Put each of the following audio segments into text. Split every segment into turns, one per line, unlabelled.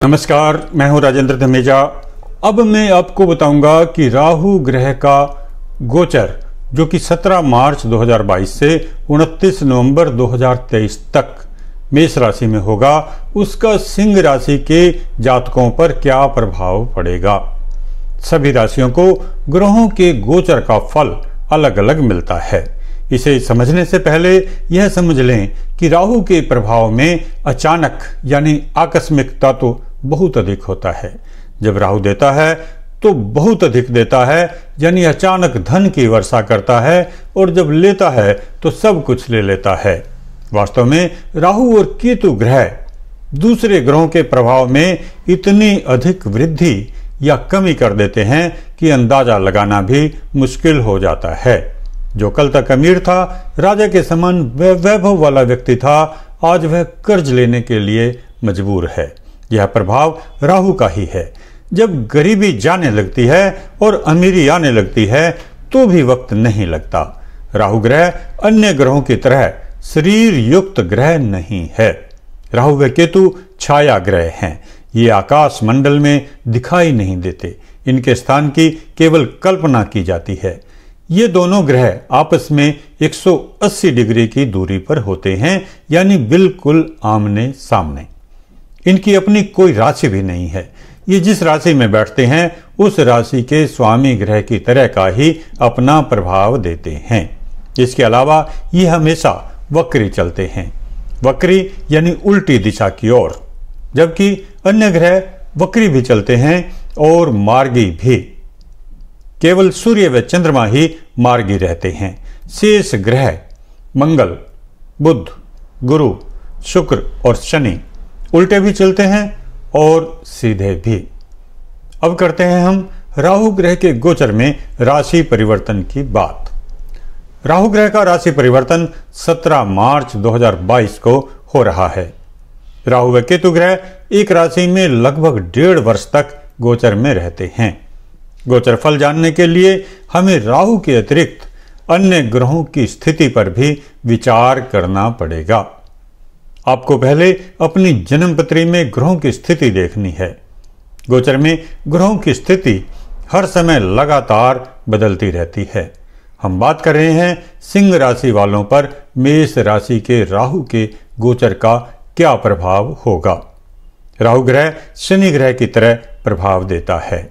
नमस्कार, मैं हूं राजेंद्र धमेजा। अब मैं आपको बताऊंगा कि राहु ग्रह का गोचर जो कि 17 मार्च 2022 से 29 नवंबर 2023 तक मेष राशि में होगा, उसका सिंह राशि के जातकों पर क्या प्रभाव पड़ेगा। सभी राशियों को ग्रहों के गोचर का फल अलग अलग मिलता है। इसे समझने से पहले यह समझ लें कि राहु के प्रभाव में अचानक यानी आकस्मिकता तो बहुत अधिक होता है। जब राहु देता है तो बहुत अधिक देता है, यानी अचानक धन की वर्षा करता है, और जब लेता है तो सब कुछ ले लेता है। वास्तव में राहु और केतु ग्रह दूसरे ग्रहों के प्रभाव में इतनी अधिक वृद्धि या कमी कर देते हैं कि अंदाजा लगाना भी मुश्किल हो जाता है। जो कल तक अमीर था, राजा के समान वैभव वाला व्यक्ति था, आज वह कर्ज लेने के लिए मजबूर है। यह प्रभाव राहु का ही है। जब गरीबी जाने लगती है और अमीरी आने लगती है तो भी वक्त नहीं लगता। राहु ग्रह अन्य ग्रहों की तरह शरीर युक्त ग्रह नहीं है। राहु व केतु छाया ग्रह हैं। ये आकाश मंडल में दिखाई नहीं देते। इनके स्थान की केवल कल्पना की जाती है। ये दोनों ग्रह आपस में 180 डिग्री की दूरी पर होते हैं, यानी बिल्कुल आमने सामने। इनकी अपनी कोई राशि भी नहीं है। ये जिस राशि में बैठते हैं उस राशि के स्वामी ग्रह की तरह का ही अपना प्रभाव देते हैं। इसके अलावा ये हमेशा वक्री चलते हैं। वक्री यानी उल्टी दिशा की ओर, जबकि अन्य ग्रह वक्री भी चलते हैं और मार्गी भी। केवल सूर्य व चंद्रमा ही मार्गी रहते हैं। शेष ग्रह मंगल, बुध, गुरु, शुक्र और शनि उल्टे भी चलते हैं और सीधे भी। अब करते हैं हम राहु ग्रह के गोचर में राशि परिवर्तन की बात। राहु ग्रह का राशि परिवर्तन 17 मार्च 2022 को हो रहा है। राहु व केतु ग्रह एक राशि में लगभग 1.5 वर्ष तक गोचर में रहते हैं। गोचर फल जानने के लिए हमें राहु के अतिरिक्त अन्य ग्रहों की स्थिति पर भी विचार करना पड़ेगा। आपको पहले अपनी जन्मपत्री में ग्रहों की स्थिति देखनी है। गोचर में ग्रहों की स्थिति हर समय लगातार बदलती रहती है। हम बात कर रहे हैं सिंह राशि वालों पर मेष राशि के राहु के गोचर का क्या प्रभाव होगा। राहु ग्रह शनि ग्रह की तरह प्रभाव देता है।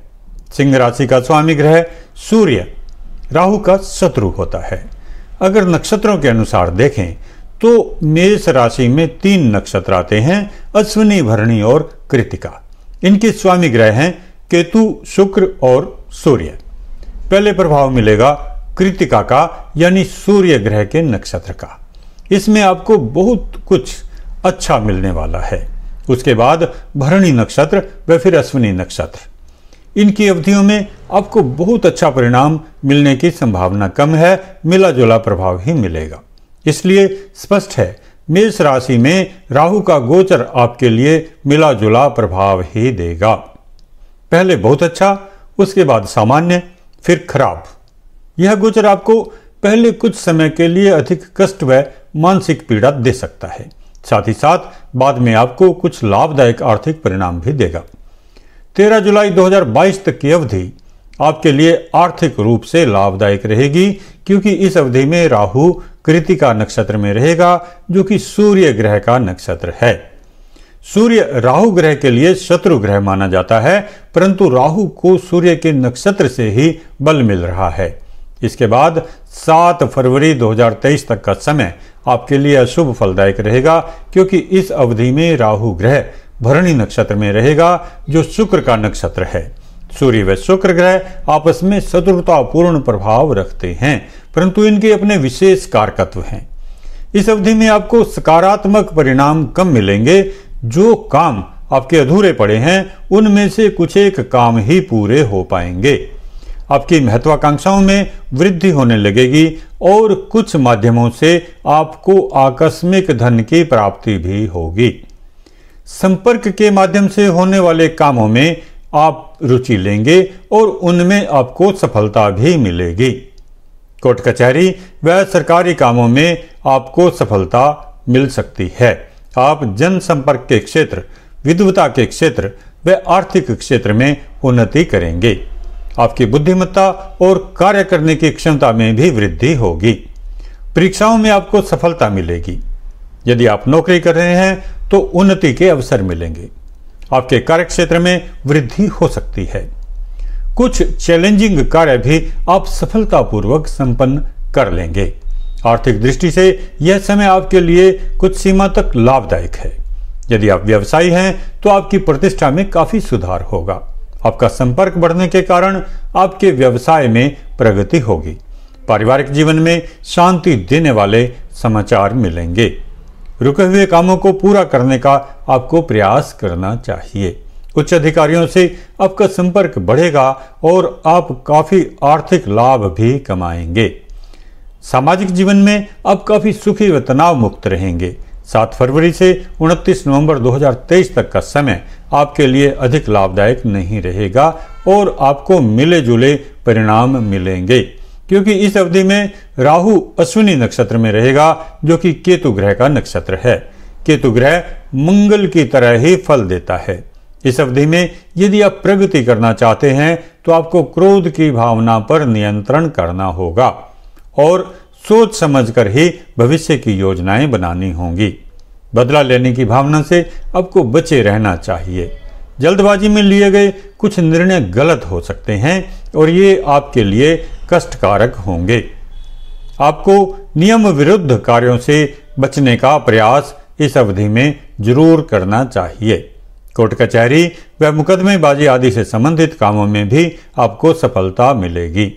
सिंह राशि का स्वामी ग्रह सूर्य राहु का शत्रु होता है। अगर नक्षत्रों के अनुसार देखें तो मेष राशि में 3 नक्षत्र आते हैं, अश्विनी, भरणी और कृतिका। इनके स्वामी ग्रह हैं केतु, शुक्र और सूर्य। पहले प्रभाव मिलेगा कृतिका का, यानी सूर्य ग्रह के नक्षत्र का। इसमें आपको बहुत कुछ अच्छा मिलने वाला है। उसके बाद भरणी नक्षत्र व फिर अश्विनी नक्षत्र। इनकी अवधियों में आपको बहुत अच्छा परिणाम मिलने की संभावना कम है, मिला जुला प्रभाव ही मिलेगा। इसलिए स्पष्ट है मेष राशि में राहु का गोचर आपके लिए मिला जुला प्रभाव ही देगा। पहले बहुत अच्छा, उसके बाद सामान्य, फिर खराब। यह गोचर आपको पहले कुछ समय के लिए अधिक कष्ट व मानसिक पीड़ा दे सकता है। साथ ही साथ बाद में आपको कुछ लाभदायक आर्थिक परिणाम भी देगा। 13 जुलाई 2022 तक की अवधि आपके लिए आर्थिक रूप से लाभदायक रहेगी, क्योंकि इस अवधि में राहु कृतिका नक्षत्र में रहेगा, जो कि सूर्य ग्रह का नक्षत्र है। सूर्य राहु ग्रह के लिए शत्रु ग्रह माना जाता है, परंतु राहु को सूर्य के नक्षत्र से ही बल मिल रहा है। इसके बाद 7 फरवरी 2023 तक का समय आपके लिए अशुभ फलदायक रहेगा, क्योंकि इस अवधि में राहु ग्रह भरणी नक्षत्र में रहेगा, जो शुक्र का नक्षत्र है। सूर्य व शुक्र ग्रह आपस में शत्रुतापूर्ण प्रभाव रखते हैं, परंतु इनके अपने विशेष कारकत्व हैं। इस अवधि में आपको सकारात्मक परिणाम कम मिलेंगे। जो काम आपके अधूरे पड़े हैं उनमें से कुछ एक काम ही पूरे हो पाएंगे। आपकी महत्वाकांक्षाओं में वृद्धि होने लगेगी और कुछ माध्यमों से आपको आकस्मिक धन की प्राप्ति भी होगी। संपर्क के माध्यम से होने वाले कामों में आप रुचि लेंगे और उनमें आपको सफलता भी मिलेगी। कोर्ट कचहरी व सरकारी कामों में आपको सफलता मिल सकती है। आप जनसंपर्क के क्षेत्र विद्वता के क्षेत्र व आर्थिक क्षेत्र में उन्नति करेंगे। आपकी बुद्धिमत्ता और कार्य करने की क्षमता में भी वृद्धि होगी। परीक्षाओं में आपको सफलता मिलेगी। यदि आप नौकरी कर रहे हैं तो उन्नति के अवसर मिलेंगे। आपके कार्य क्षेत्र में वृद्धि हो सकती है। कुछ चैलेंजिंग कार्य भी आप सफलतापूर्वक संपन्न कर लेंगे। आर्थिक दृष्टि से यह समय आपके लिए कुछ सीमा तक लाभदायक है। यदि आप व्यवसायी हैं तो आपकी प्रतिष्ठा में काफी सुधार होगा। आपका संपर्क बढ़ने के कारण आपके व्यवसाय में प्रगति होगी। पारिवारिक जीवन में शांति देने वाले समाचार मिलेंगे। रुके हुए कामों को पूरा करने का आपको प्रयास करना चाहिए। उच्च अधिकारियों से आपका संपर्क बढ़ेगा और आप काफी आर्थिक लाभ भी कमाएंगे। सामाजिक जीवन में आप काफी सुखी व तनाव मुक्त रहेंगे। 7 फरवरी से 29 नवंबर 2023 तक का समय आपके लिए अधिक लाभदायक नहीं रहेगा और आपको मिले जुले परिणाम मिलेंगे, क्योंकि इस अवधि में राहु अश्विनी नक्षत्र में रहेगा, जो कि केतु ग्रह का नक्षत्र है। केतु ग्रह मंगल की तरह ही फल देता है। इस अवधि में यदि आप प्रगति करना चाहते हैं तो आपको क्रोध की भावना पर नियंत्रण करना होगा और सोच समझकर ही भविष्य की योजनाएं बनानी होंगी। बदला लेने की भावना से आपको बचे रहना चाहिए। जल्दबाजी में लिए गए कुछ निर्णय गलत हो सकते हैं और ये आपके लिए कष्टकारक होंगे। आपको नियम विरुद्ध कार्यों से बचने का प्रयास इस अवधि में जरूर करना चाहिए। कोर्ट कचहरी व मुकदमेबाजी आदि से संबंधित कामों में भी आपको सफलता मिलेगी।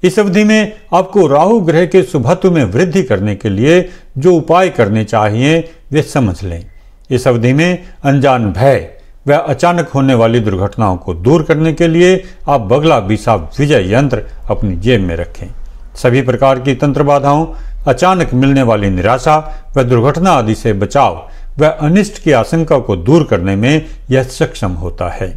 इस अवधि में आपको राहु ग्रह के शुभत्व में वृद्धि करने के लिए जो उपाय करने चाहिए वे समझ लें। इस अवधि में अनजान भय व अचानक होने वाली दुर्घटनाओं को दूर करने के लिए आप बगला बिसा विजय यंत्र अपनी जेब में रखें। सभी प्रकार की तंत्र बाधाओं, अचानक मिलने वाली निराशा व दुर्घटना आदि से बचाव व अनिष्ट की आशंका को दूर करने में यह सक्षम होता है।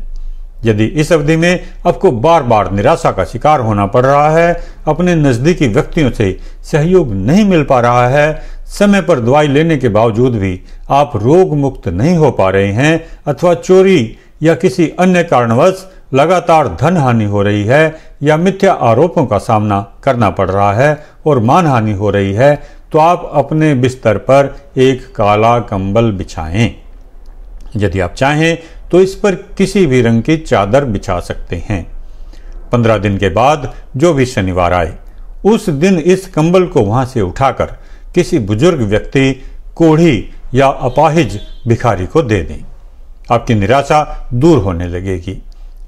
यदि इस अवधि में आपको बार बार निराशा का शिकार होना पड़ रहा है, अपने नजदीकी व्यक्तियों से सहयोग नहीं मिल पा रहा है, समय पर दवाई लेने के बावजूद भी आप रोग मुक्त नहीं हो पा रहे हैं, अथवा चोरी या किसी अन्य कारणवश लगातार धन हानि हो रही है या मिथ्या आरोपों का सामना करना पड़ रहा है और मानहानि हो रही है, तो आप अपने बिस्तर पर एक काला कंबल बिछाएं। यदि आप चाहें तो इस पर किसी भी रंग की चादर बिछा सकते हैं। 15 दिन के बाद जो भी शनिवार आए, उस दिन इस कंबल को वहां से उठाकर किसी बुजुर्ग व्यक्ति, कोढ़ी या अपाहिज भिखारी को दे दें। आपकी निराशा दूर होने लगेगी।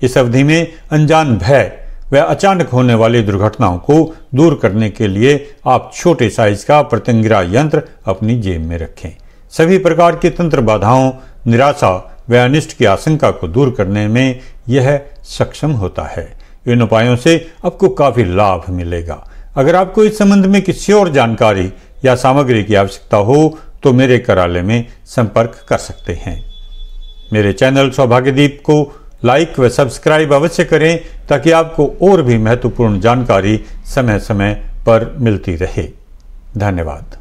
इस अवधि में अनजान भय व अचानक होने वाली दुर्घटनाओं को दूर करने के लिए आप छोटे साइज का प्रत्यंगिरा यंत्र अपनी जेब में रखें। सभी प्रकार की तंत्र बाधाओं, निराशा व अनिष्ट की आशंका को दूर करने में यह सक्षम होता है। इन उपायों से आपको काफी लाभ मिलेगा। अगर आपको इस संबंध में किसी और जानकारी या सामग्री की आवश्यकता हो तो मेरे कार्यालय में संपर्क कर सकते हैं। मेरे चैनल सौभाग्यदीप को लाइक व सब्सक्राइब अवश्य करें ताकि आपको और भी महत्वपूर्ण जानकारी समय समय पर मिलती रहे। धन्यवाद।